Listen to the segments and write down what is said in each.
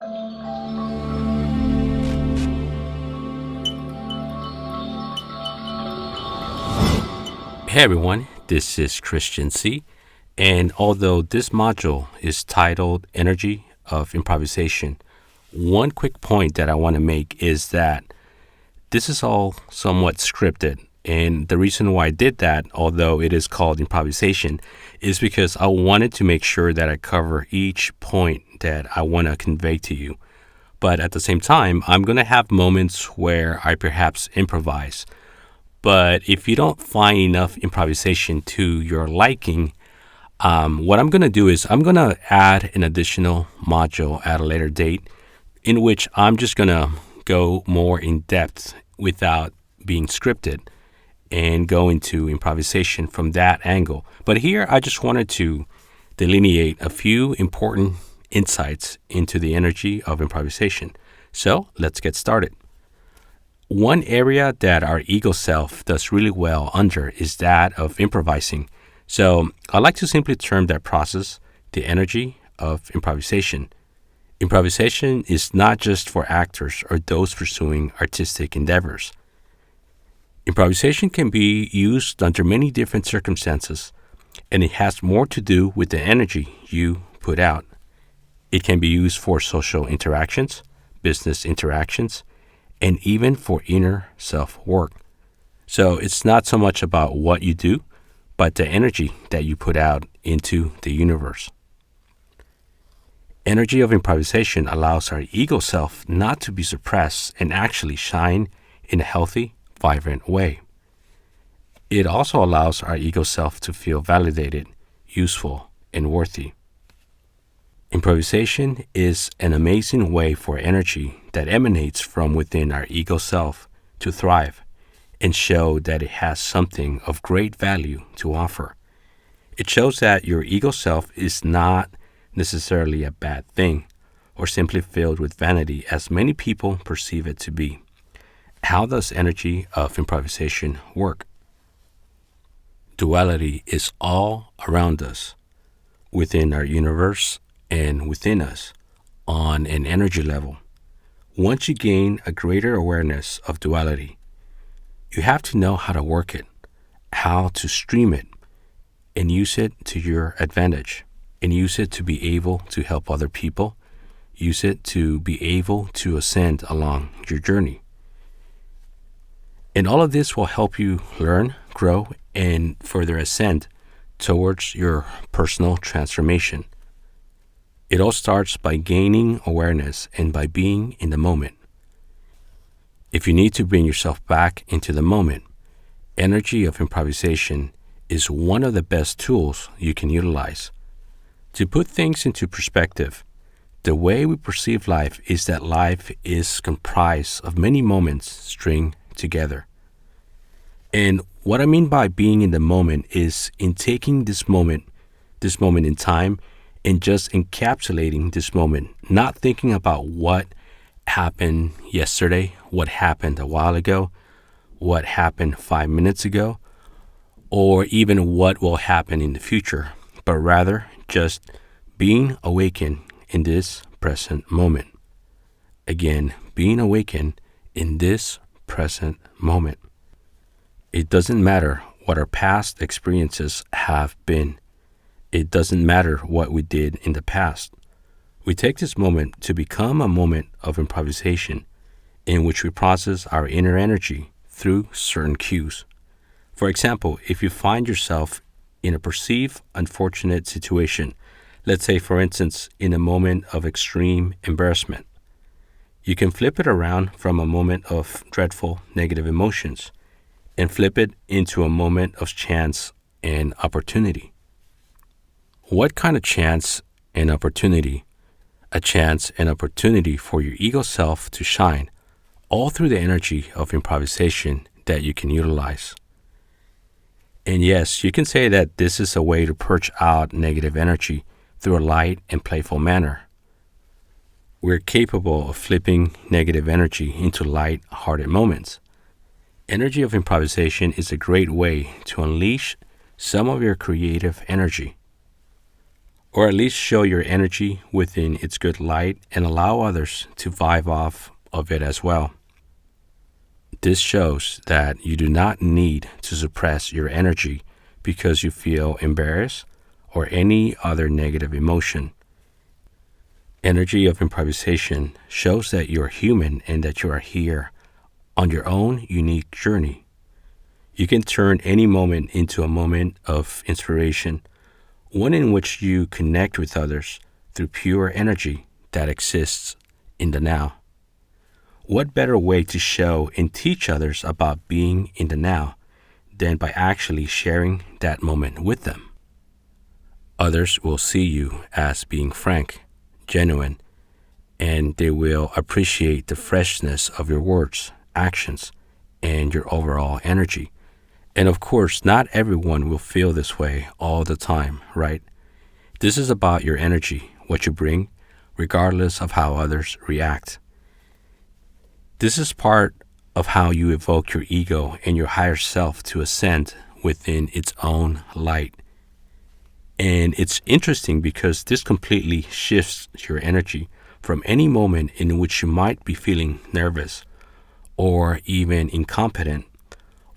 Hey everyone, this is Christian C. And although this module is titled Energy of Improvisation, one quick point that I want to make is that this is all somewhat scripted. And the reason why I did that, although it is called improvisation, is because I wanted to make sure that I cover each point that I want to convey to you. But at the same time, I'm going to have moments where I perhaps improvise. But if you don't find enough improvisation to your liking, what I'm going to do is I'm going to add an additional module at a later date in which I'm just going to go more in depth without being scripted and go into improvisation from that angle. But here I just wanted to delineate a few important insights into the energy of improvisation. So let's get started. One area that our ego self does really well under is that of improvising. So I like to simply term that process the energy of improvisation. Improvisation is not just for actors or those pursuing artistic endeavors. Improvisation can be used under many different circumstances, and it has more to do with the energy you put out. It can be used for social interactions, business interactions, and even for inner self-work. So it's not so much about what you do, but the energy that you put out into the universe. Energy of improvisation allows our ego self not to be suppressed and actually shine in a healthy, vibrant way. It also allows our ego self to feel validated, useful, and worthy. Improvisation is an amazing way for energy that emanates from within our ego self to thrive and show that it has something of great value to offer. It shows that your ego self is not necessarily a bad thing or simply filled with vanity as many people perceive it to be. How does energy of improvisation work? Duality is all around us, within our universe and within us on an energy level. Once you gain a greater awareness of duality, you have to know how to work it, how to stream it, and use it to your advantage, and use it to be able to help other people, use it to be able to ascend along your journey. And all of this will help you learn, grow, and further ascend towards your personal transformation. It all starts by gaining awareness and by being in the moment. If you need to bring yourself back into the moment, energy of improvisation is one of the best tools you can utilize. To put things into perspective, the way we perceive life is that life is comprised of many moments stringed together. And what I mean by being in the moment is in taking this moment in time, and just encapsulating this moment, not thinking about what happened yesterday, what happened a while ago, what happened 5 minutes ago, or even what will happen in the future, but rather just being awakened in this present moment. Again, being awakened in this present moment. It doesn't matter what our past experiences have been. It doesn't matter what we did in the past. We take this moment to become a moment of improvisation in which we process our inner energy through certain cues. For example, if you find yourself in a perceived unfortunate situation, let's say for instance in a moment of extreme embarrassment, you can flip it around from a moment of dreadful negative emotions and flip it into a moment of chance and opportunity. What kind of chance and opportunity? A chance and opportunity for your ego self to shine, all through the energy of improvisation that you can utilize. And yes, you can say that this is a way to purge out negative energy through a light and playful manner. We're capable of flipping negative energy into light-hearted moments. Energy of improvisation is a great way to unleash some of your creative energy. or at least show your energy within its good light and allow others to vibe off of it as well. This shows that you do not need to suppress your energy because you feel embarrassed or any other negative emotion. Energy of improvisation shows that you are human and that you are here on your own unique journey. You can turn any moment into a moment of inspiration, one in which you connect with others through pure energy that exists in the now. What better way to show and teach others about being in the now than by actually sharing that moment with them? Others will see you as being frank, genuine, and they will appreciate the freshness of your words, actions, and your overall energy. And of course, not everyone will feel this way all the time, right? This is about your energy, what you bring, regardless of how others react. This is part of how you evoke your ego and your higher self to ascend within its own light. And it's interesting because this completely shifts your energy from any moment in which you might be feeling nervous or even incompetent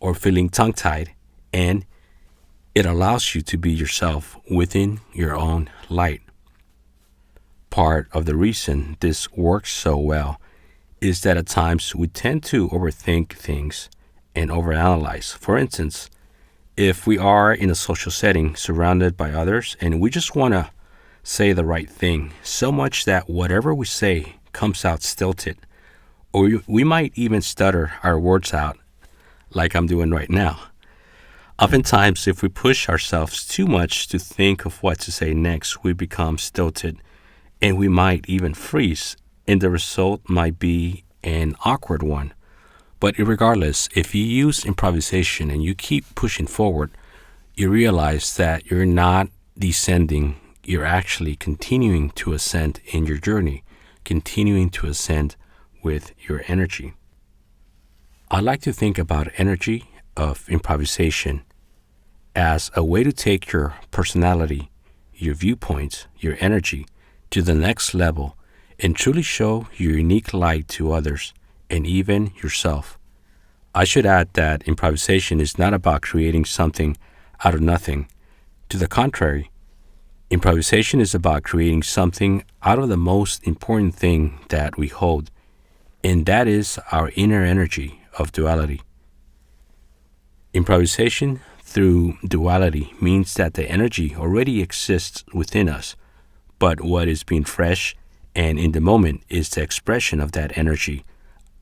or feeling tongue-tied, and it allows you to be yourself within your own light. Part of the reason this works so well is that at times we tend to overthink things and overanalyze. For instance, if we are in a social setting surrounded by others and we just want to say the right thing so much that whatever we say comes out stilted, or we might even stutter our words out like I'm doing right now. Oftentimes, if we push ourselves too much to think of what to say next, we become stilted and we might even freeze, and the result might be an awkward one. But regardless, if you use improvisation and you keep pushing forward, you realize that you're not descending, you're actually continuing to ascend in your journey, continuing to ascend with your energy. I like to think about energy of improvisation as a way to take your personality, your viewpoints, your energy to the next level and truly show your unique light to others and even yourself. I should add that improvisation is not about creating something out of nothing. To the contrary, improvisation is about creating something out of the most important thing that we hold, and that is our inner energy of duality. Improvisation through duality means that the energy already exists within us, but what is being fresh and in the moment is the expression of that energy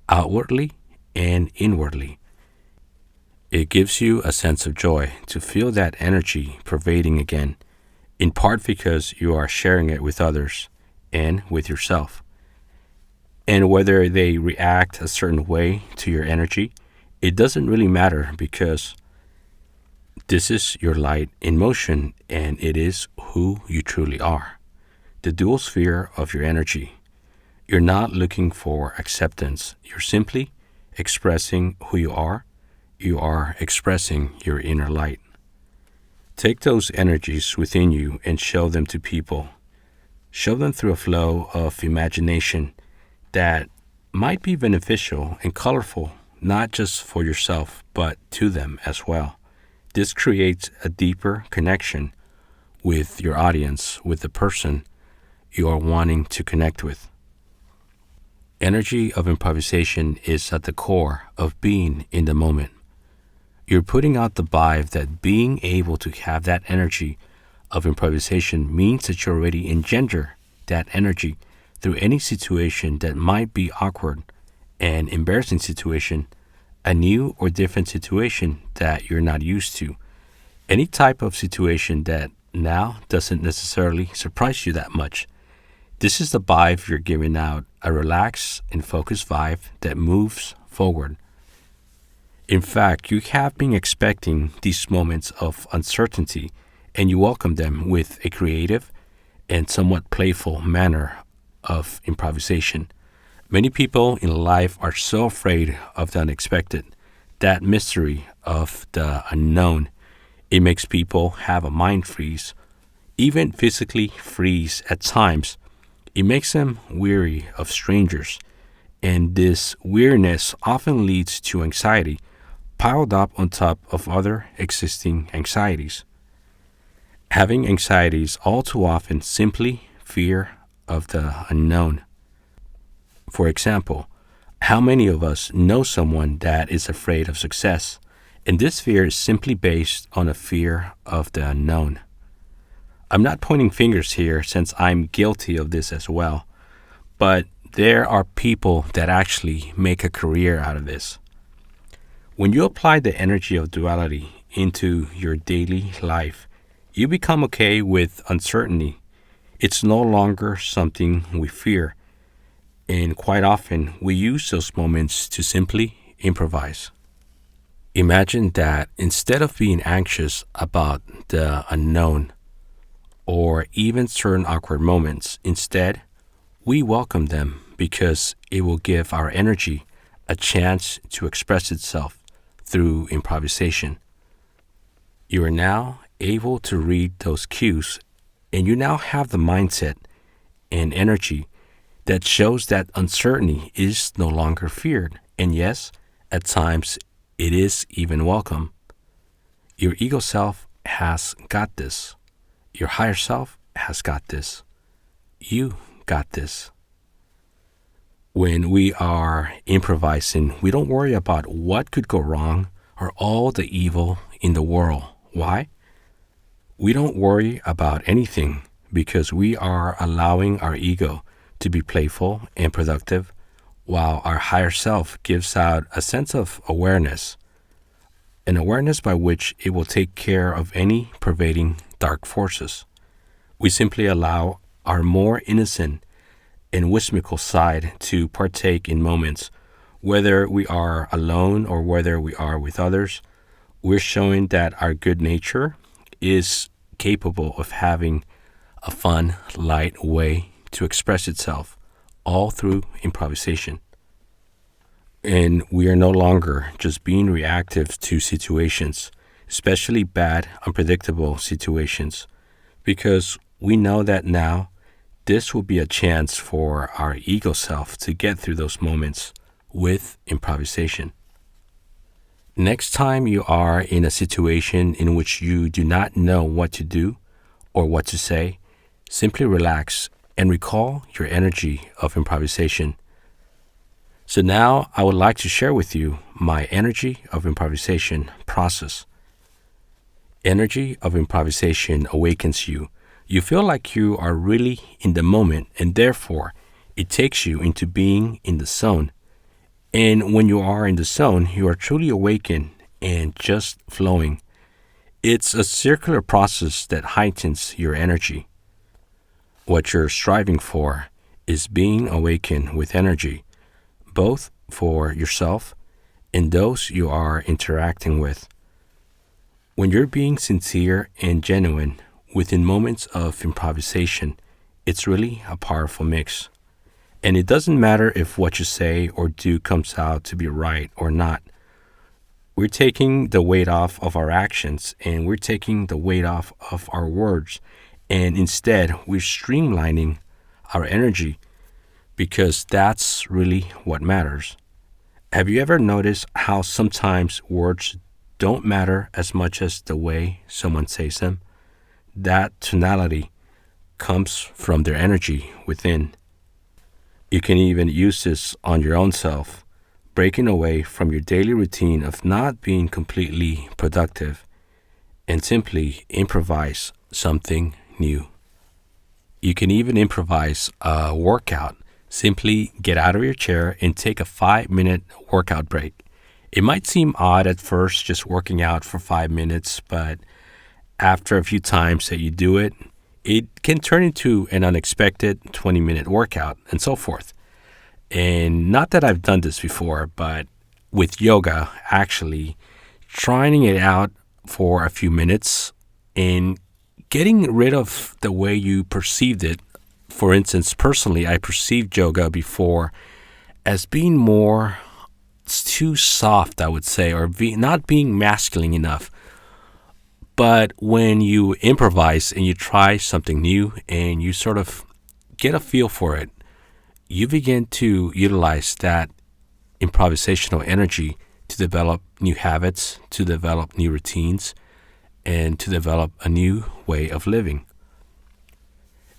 outwardly and inwardly. It gives you a sense of joy to feel that energy pervading again, in part because you are sharing it with others and with yourself. And whether they react a certain way to your energy, it doesn't really matter because this is your light in motion and it is who you truly are. The dual sphere of your energy. You're not looking for acceptance. You're simply expressing who you are. You are expressing your inner light. Take those energies within you and show them to people. Show them through a flow of imagination that might be beneficial and colorful, not just for yourself, but to them as well. This creates a deeper connection with your audience, with the person you are wanting to connect with. Energy of improvisation is at the core of being in the moment. You're putting out the vibe that being able to have that energy of improvisation means that you already engender that energy through any situation that might be awkward, an embarrassing situation, a new or different situation that you're not used to, any type of situation that now doesn't necessarily surprise you that much. This is the vibe you're giving out, a relaxed and focused vibe that moves forward. In fact, you have been expecting these moments of uncertainty, and you welcome them with a creative and somewhat playful manner of improvisation. Many people in life are so afraid of the unexpected, that mystery of the unknown. It makes people have a mind freeze, even physically freeze at times. It makes them weary of strangers, and this weariness often leads to anxiety piled up on top of other existing anxieties. Having anxieties all too often simply fear of the unknown. For example, how many of us know someone that is afraid of success? And this fear is simply based on a fear of the unknown. I'm not pointing fingers here since I'm guilty of this as well, but there are people that actually make a career out of this. When you apply the energy of duality into your daily life, you become okay with uncertainty. It's no longer something we fear, and quite often we use those moments to simply improvise. Imagine that instead of being anxious about the unknown or even certain awkward moments, instead, we welcome them because it will give our energy a chance to express itself through improvisation. You are now able to read those cues, and you now have the mindset and energy that shows that uncertainty is no longer feared. And yes, at times it is even welcome. Your ego self has got this. Your higher self has got this. You got this. When we are improvising, we don't worry about what could go wrong or all the evil in the world. Why? We don't worry about anything because we are allowing our ego to be playful and productive while our higher self gives out a sense of awareness, an awareness by which it will take care of any pervading dark forces. We simply allow our more innocent and whimsical side to partake in moments, whether we are alone or whether we are with others. We're showing that our good nature is capable of having a fun, light way to express itself, all through improvisation. And we are no longer just being reactive to situations, especially bad, unpredictable situations, because we know that now this will be a chance for our ego self to get through those moments with improvisation. Next time you are in a situation in which you do not know what to do or what to say, simply relax and recall your energy of improvisation. So now I would like to share with you my energy of improvisation process. Energy of improvisation awakens you. You feel like you are really in the moment, and therefore it takes you into being in the zone. And when you are in the zone, you are truly awakened and just flowing. It's a circular process that heightens your energy. What you're striving for is being awakened with energy, both for yourself and those you are interacting with. When you're being sincere and genuine within moments of improvisation, it's really a powerful mix. And it doesn't matter if what you say or do comes out to be right or not. We're taking the weight off of our actions and we're taking the weight off of our words. And instead, we're streamlining our energy because that's really what matters. Have you ever noticed how sometimes words don't matter as much as the way someone says them? That tonality comes from their energy within. You can even use this on your own self, breaking away from your daily routine of not being completely productive and simply improvise something new. You can even improvise a workout. Simply get out of your chair and take a 5-minute workout break. It might seem odd at first just working out for 5 minutes, but after a few times that you do it, it can turn into an unexpected 20-minute workout and so forth. And not that I've done this before, but with yoga, actually trying it out for a few minutes and getting rid of the way you perceived it. For instance, personally, I perceived yoga before as being more too soft, I would say, or not being masculine enough. But when you improvise and you try something new and you sort of get a feel for it, you begin to utilize that improvisational energy to develop new habits, to develop new routines, and to develop a new way of living.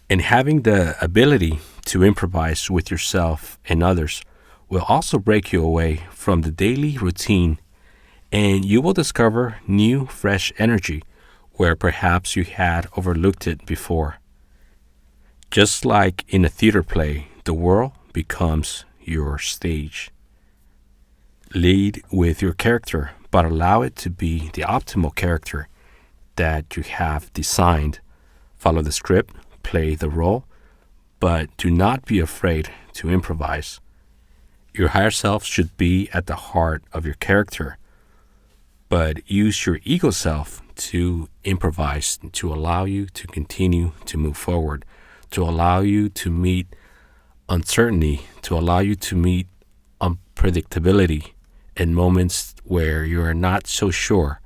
And having the ability to improvise with yourself and others will also break you away from the daily routine, and you will discover new, fresh energy where perhaps you had overlooked it before. Just like in a theater play, the world becomes your stage. Lead with your character, but allow it to be the optimal character that you have designed. Follow the script, play the role, but do not be afraid to improvise. Your higher self should be at the heart of your character, but use your ego self to improvise, to allow you to continue to move forward, to allow you to meet uncertainty, to allow you to meet unpredictability in moments where you are not so sure.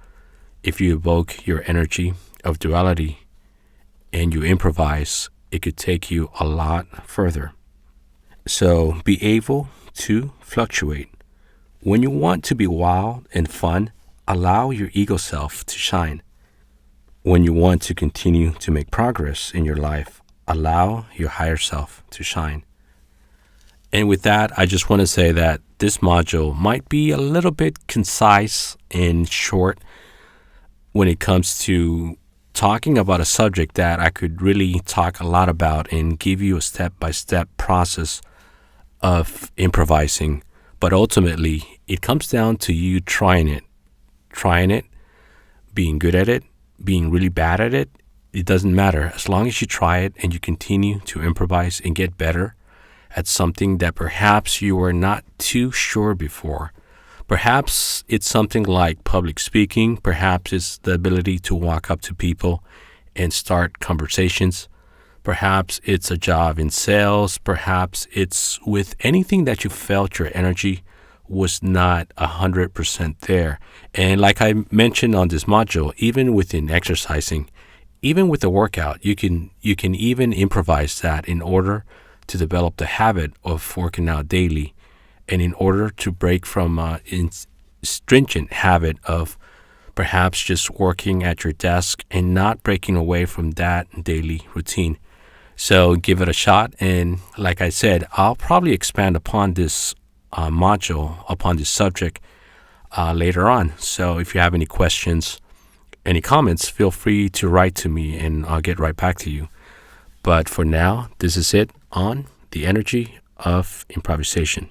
If you evoke your energy of duality and you improvise, it could take you a lot further. So be able to fluctuate. When you want to be wild and fun, allow your ego self to shine. When you want to continue to make progress in your life, allow your higher self to shine. And with that, I just want to say that this module might be a little bit concise and short when it comes to talking about a subject that I could really talk a lot about and give you a step-by-step process of improvising. But ultimately, it comes down to you trying it, being good at it, being really bad at it. It doesn't matter. As long as you try it and you continue to improvise and get better at something that perhaps you were not too sure before. Perhaps it's something like public speaking. Perhaps it's the ability to walk up to people and start conversations. Perhaps it's a job in sales. Perhaps it's with anything that you felt your energy was not 100% there. And like I mentioned on this module, even within exercising, even with the workout, you can even improvise that in order to develop the habit of working out daily, and in order to break from stringent habit of perhaps just working at your desk and not breaking away from that daily routine. So give it a shot, and like I said, I'll probably expand upon this module, upon this subject later on. So if you have any questions, any comments, feel free to write to me and I'll get right back to you. But for now, this is it on the Energy of Improvisation.